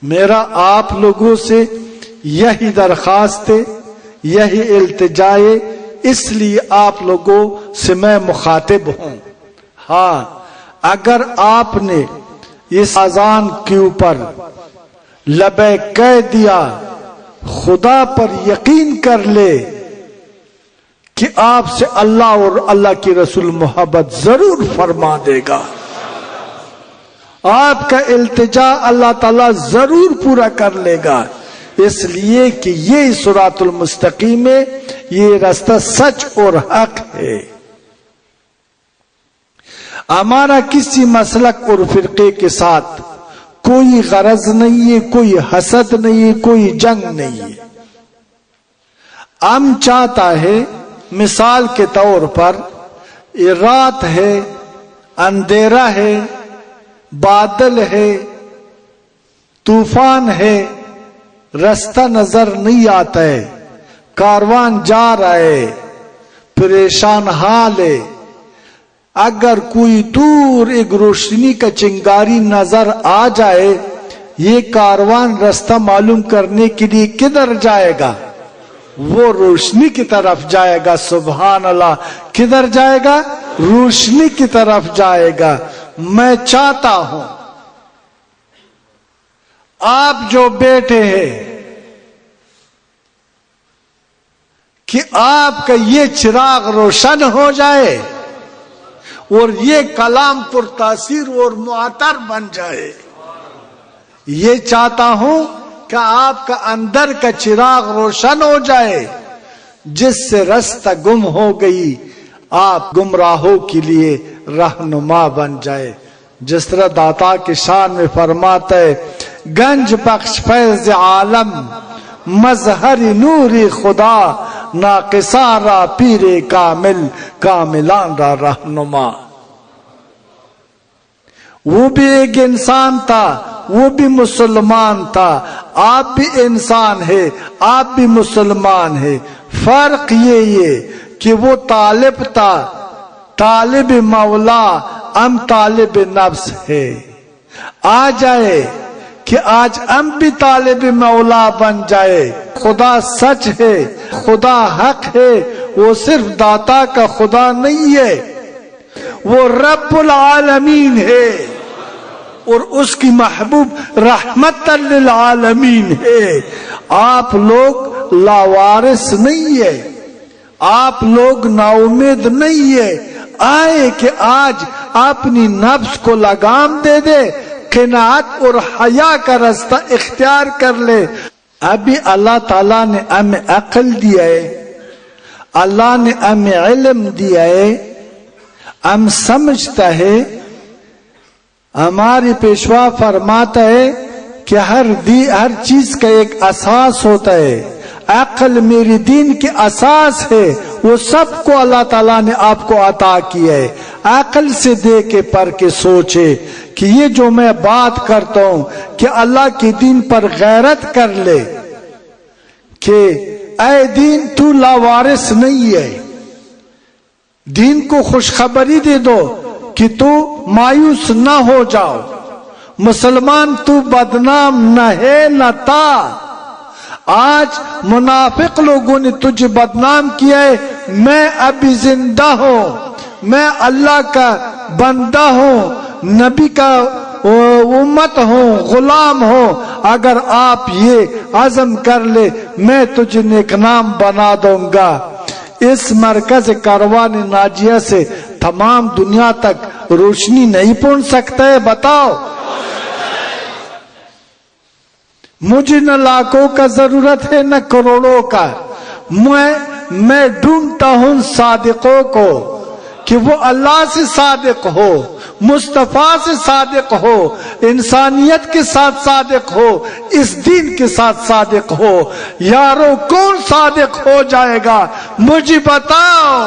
میرا آپ لوگوں سے یہی درخواست ہے، یہی التجا ہے، اس لیے آپ لوگوں سے میں مخاطب ہوں۔ ہاں، اگر آپ نے اس اذان کے اوپر لبیک کہہ دیا، خدا پر یقین کر لے کہ آپ سے اللہ اور اللہ کی رسول محبت ضرور فرما دے گا، آپ کا التجا اللہ تعالیٰ ضرور پورا کر لے گا، اس لیے کہ یہ صراط المستقیم ہے، یہ راستہ سچ اور حق ہے۔ ہمارا کسی مسلک اور فرقے کے ساتھ کوئی غرض نہیں ہے، کوئی حسد نہیں ہے، کوئی جنگ نہیں ہے۔ ہم چاہتا ہے، مثال کے طور پر رات ہے، اندھیرا ہے، بادل ہے، طوفان ہے، راستہ نظر نہیں آتا ہے، کاروان جا رہا ہے، پریشان حال ہے، اگر کوئی دور ایک روشنی کا چنگاری نظر آ جائے، یہ کاروان راستہ معلوم کرنے کے لیے کدھر جائے گا؟ وہ روشنی کی طرف جائے گا۔ سبحان اللہ، کدھر جائے گا؟ روشنی کی طرف جائے گا۔ میں چاہتا ہوں آپ جو بیٹھے ہیں کہ آپ کا یہ چراغ روشن ہو جائے اور یہ کلام پر تاثیر اور معطر بن جائے۔ یہ چاہتا ہوں کہ آپ کا اندر کا چراغ روشن ہو جائے، جس سے راستہ گم ہو گئی آپ گمراہوں کے لیے رہنما بن جائے۔ جس طرح داتا کی شان میں فرماتا ہے، گنج بخش فیض عالم مظہر نور خدا، ناقصہ را پیر کامل کاملان را رہنما۔ وہ بھی ایک انسان تھا، وہ بھی مسلمان تھا، آپ بھی انسان ہے، آپ بھی مسلمان ہے۔ فرق یہ کہ وہ طالب تھا، طالب مولا، ہم طالب نفس ہے۔ آ جائے کہ آج ہم بھی طالب مولا بن جائے۔ خدا سچ ہے، خدا حق ہے، وہ صرف داتا کا خدا نہیں ہے، وہ رب العالمین ہے، اور اس کی محبوب رحمت للعالمین ہے۔ آپ لوگ لاوارث نہیں ہے، آپ لوگ نا امید نہیں ہے۔ آئے کہ آج اپنی نفس کو لگام دے دے، قناعت اور حیا کا راستہ اختیار کر لے۔ ابھی اللہ تعالیٰ نے ہمیں عقل دیا ہے، اللہ نے ہمیں علم دیا ہے، ہم سمجھتا ہے۔ ہماری پیشوا فرماتا ہے کہ ہر چیز کا ایک اساس ہوتا ہے۔ عقل میری دین کی اساس ہے، وہ سب کو اللہ تعالیٰ نے آپ کو عطا کیا ہے۔ عقل سے دیکھے پر کے سوچے کہ یہ جو میں بات کرتا ہوں کہ اللہ کے دین پر غیرت کر لے کہ اے دین تو لاوارث نہیں ہے، دین کو خوشخبری دے دو کہ تو مایوس نہ ہو جاؤ، مسلمان تو بدنام نہ ہے نہ تھا۔ آج منافق لوگوں نے تجھے بدنام کیا ہے، میں ابھی زندہ ہوں، میں اللہ کا بندہ ہوں، نبی کا امت ہوں، غلام ہوں۔ اگر آپ یہ عزم کر لے میں تجھے نیک نام بنا دوں گا۔ اس مرکز کاروان ناجیہ سے تمام دنیا تک روشنی نہیں پہنچ سکتا ہے؟ بتاؤ۔ مجھے نہ لاکھوں کا ضرورت ہے نہ کروڑوں کا، میں ڈھونڈتا ہوں صادقوں کو کہ وہ اللہ سے صادق ہو، مصطفیٰ سے صادق ہو، انسانیت کے ساتھ صادق ہو، اس دین کے ساتھ صادق ہو۔ یارو کون صادق ہو جائے گا مجھے بتاؤ۔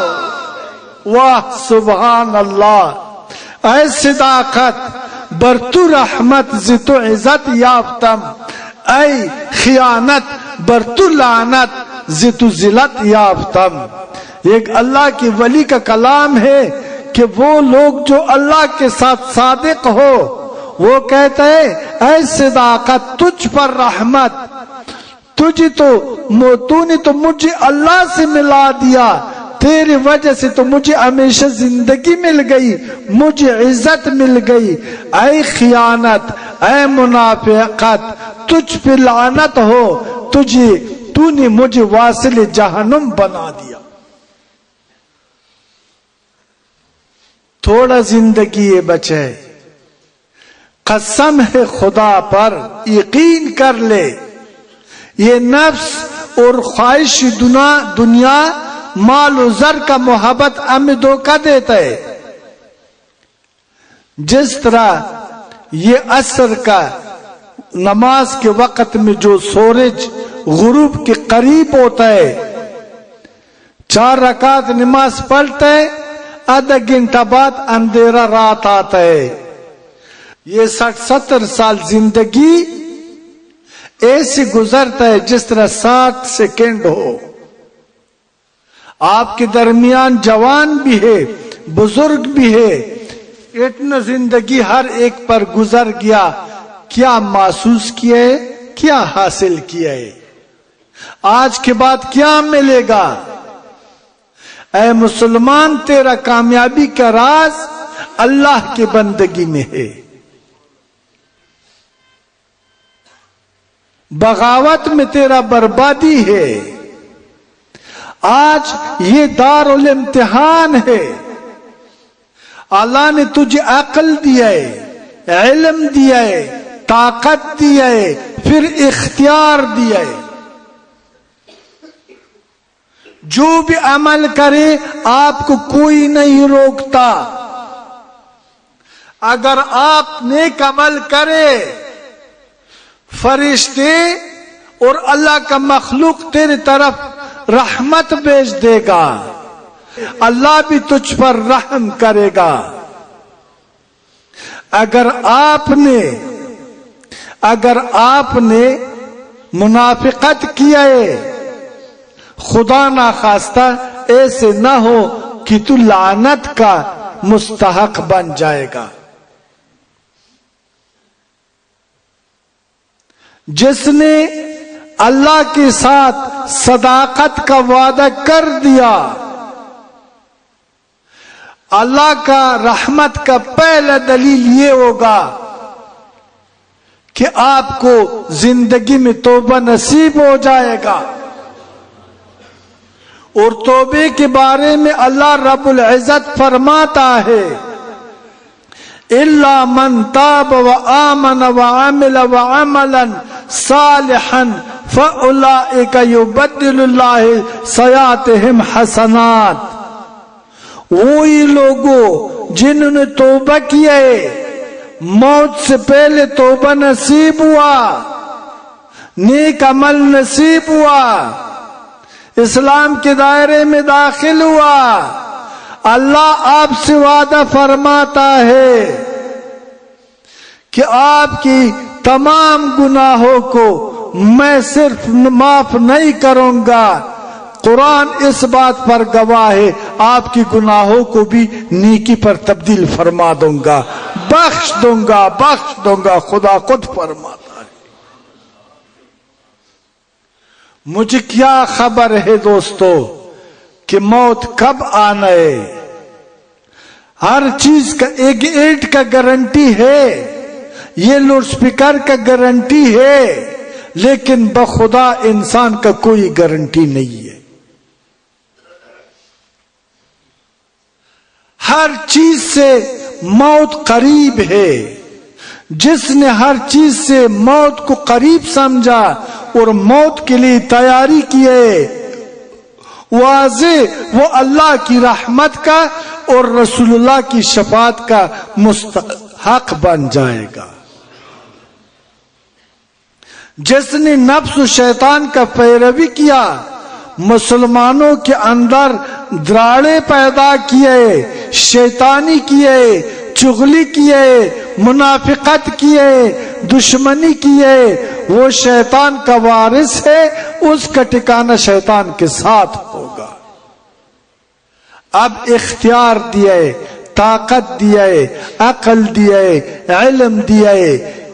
واہ سبحان اللہ، اے صداقت برتو رحمت زتو عزت یافتم، اے خیانت برتو لعنت زتو ذلت یافتم۔ ایک اللہ کی ولی کا کلام ہے کہ وہ لوگ جو اللہ کے ساتھ صادق ہو، وہ کہتا ہے اے صداقت تجھ پر رحمت، تو نے تو مجھے اللہ سے ملا دیا، تیری وجہ سے تو مجھے ہمیشہ زندگی مل گئی، مجھے عزت مل گئی۔ اے خیانت، اے منافقت، تجھ پہ لعنت ہو، تو نے مجھے واصل جہنم بنا دیا۔ تھوڑا زندگی یہ بچے، قسم ہے خدا پر، یقین کر لے، یہ نفس اور خواہش دنیا، مال و زر کا محبت ہمیں دھوکہ دیتا ہے۔ جس طرح یہ عصر کا نماز کے وقت میں جو سورج غروب کے قریب ہوتا ہے، 4 رکعت نماز پڑھتا ہے، آدھا گھنٹہ بعد اندھیرا رات آتا ہے۔ یہ 60-70 سال زندگی ایسے گزرتا ہے جس طرح 60 سیکنڈ ہو۔ آپ کے درمیان جوان بھی ہے، بزرگ بھی ہے، اتنا زندگی ہر ایک پر گزر گیا، کیا محسوس کیا ہے، کیا حاصل کیا ہے، آج کے بعد کیا ملے گا؟ اے مسلمان، تیرا کامیابی کا راز اللہ کی بندگی میں ہے، بغاوت میں تیرا بربادی ہے۔ آج یہ دارالامتحان ہے، اللہ نے تجھے عقل دیا ہے، علم دیا ہے، طاقت دیا ہے، پھر اختیار دیا ہے۔ جو بھی عمل کرے آپ کو کوئی نہیں روکتا۔ اگر آپ نیک عمل کرے، فرشتے اور اللہ کا مخلوق تیری طرف رحمت بھیج دے گا، اللہ بھی تجھ پر رحم کرے گا۔ اگر آپ نے منافقت کیا ہے، خدا نہ خواستہ ایسے نہ ہو کہ تو لعنت کا مستحق بن جائے گا۔ جس نے اللہ کے ساتھ صداقت کا وعدہ کر دیا، اللہ کا رحمت کا پہلا دلیل یہ ہوگا کہ آپ کو زندگی میں توبہ نصیب ہو جائے گا۔ اور توبے کے بارے میں اللہ رب العزت فرماتا ہے، إِلَّا مَن تَابَ وَآمَنَ وَعَمِلَ وَعَمَلًا صَالِحًا فَأُولَئِكَ يُبَدِّلُ اللَّهُ سَيِّئَاتِهِمْ حَسَنَاتٍ۔ وہی لوگوں جنہوں نے توبہ کیا ہے، موت سے پہلے توبہ نصیب ہوا، نیک عمل نصیب ہوا، اسلام کے دائرے میں داخل ہوا، اللہ آپ سے وعدہ فرماتا ہے کہ آپ کی تمام گناہوں کو میں صرف معاف نہیں کروں گا، قرآن اس بات پر گواہ ہے، آپ کی گناہوں کو بھی نیکی پر تبدیل فرما دوں گا، بخش دوں گا، خدا خود فرماتا ہے۔ مجھے کیا خبر ہے دوستو کہ موت کب آنا ہے؟ ہر چیز کا ایک اینٹ کا گارنٹی ہے، یہ لاؤڈ سپیکر کا گارنٹی ہے، لیکن بخدا انسان کا کوئی گارنٹی نہیں ہے۔ ہر چیز سے موت قریب ہے، جس نے ہر چیز سے موت کو قریب سمجھا اور موت کے لیے تیاری کی ہے، واضح وہ اللہ کی رحمت کا اور رسول اللہ کی شفاعت کا مستحق بن جائے گا۔ جس نے نفس و شیطان کا پیروی کیا، مسلمانوں کے اندر دراڑے پیدا کیے، شیطانی کیے، چغلی کیے، منافقت کیے، دشمنی کیے، وہ شیطان کا وارث ہے، اس کا ٹھکانہ شیطان کے ساتھ ہوگا۔ اب اختیار دیا ہے، طاقت دیا ہے، عقل دیا ہے، علم دیا ہے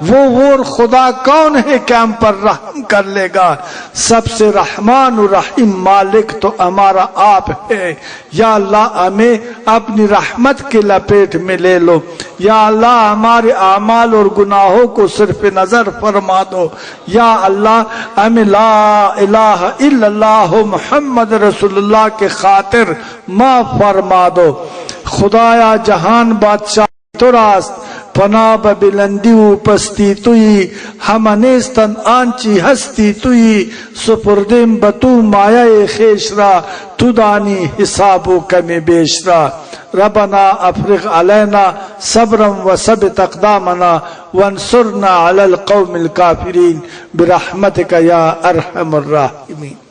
وہ خدا کون ہے کہ ہم پر رحم کر لے گا؟ سب سے رحمان و رحیم مالک تو ہمارا آپ ہے۔ یا اللہ ہمیں اپنی رحمت کے لپیٹ میں لے لو۔ یا اللہ ہمارے اعمال اور گناہوں کو صرف نظر فرما دو۔ یا اللہ ہمیں لا الہ الا اللہ محمد رسول اللہ کے خاطر معاف فرما دو۔ خدایا جہان بادشاہ تو راست پناہ بلندی و پستی توی، ہم نیستن آنچی ہستی توی، سپردیم بتو مایا خیش را، تو دانی حساب و کمی بیش را۔ ربنا افرغ علینا صبرا و ثبت اقدامنا وانصرنا علی القوم الکافرین برحمتک یا ارحم الراحمین۔